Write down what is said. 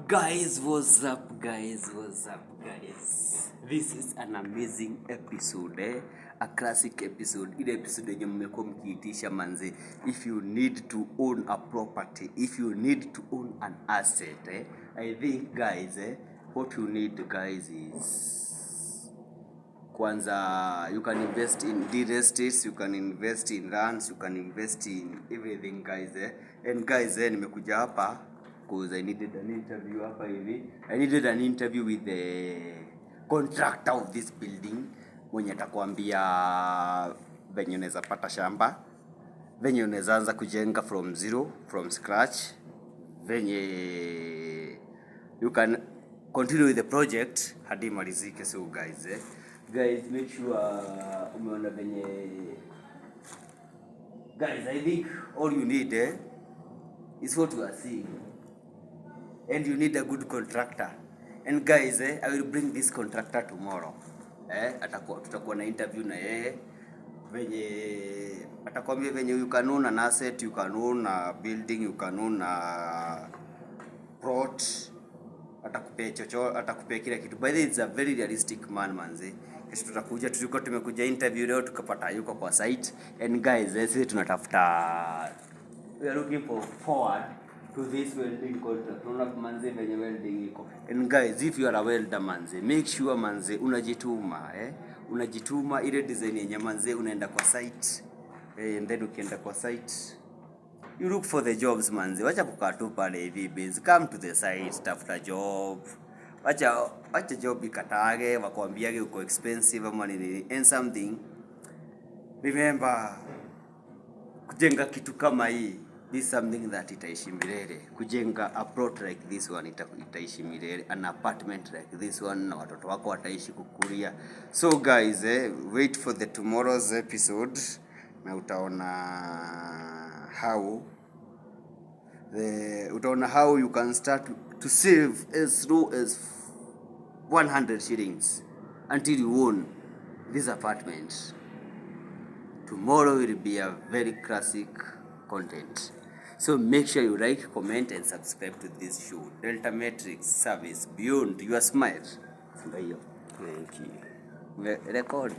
Guys, what's up guys? This is an amazing episode, a classic episode. Ile episode yenye mmekuwa mkiitisha manze. If you need to own a property, if you need to own an asset, I think guys, what you need guys is kwanza, you can invest in real estate, you can invest in lands, you can invest in everything guys, and guys, nimekuja hapa because I needed an interview hapa hivi. I needed an interview with the contractor of this building, mwenye atakwambia venye unaweza pata shamba, venye unaweza anza kujenga from zero, from scratch, venye you can continue with the project hadi malizike. So guys, make sure umeona venye guys, I think all you need is what you are seeing, and you need a good contractor. And guys, I will bring this contractor tomorrow. Tutakuwa na interview na yeye venye atakwambia venye you can own an asset, you can own a building, you can own a plot, atakupea chochote, atakupea kila kitu. By the way, it's a very realistic man manze. Kesho tumekuja interview leo tukapata yuko kwa site. And guys, sisi tunatafuta, we are looking forward to this welding contract. Tunaona manze venye welding iko. And guys, if you are a welder manze, make sure manze unajituma, unajituma ile design yenye manze unaenda kwa site. And then ukienda kwa site, you look for the jobs manze. Wacha kukaa tu pale hivi base. Come to the site, tafuta job. Wacha job ikatage, wakwambiage uko expensive ama nini. And something, remember, kujenga kitu kama hii, this is something that itaishi milele. Kujenga a plot like this one itaishi milele. An apartment like this one na watoto wako wataishi kukulia. So guys, wait for the tomorrow's episode na utaona how you can start to save as low as 100 shillings until you own this apartment. Tomorrow will be a very classic content. So make sure you like, comment and subscribe to this show. Delta Matrix service beyond your smile. Thank you. Record.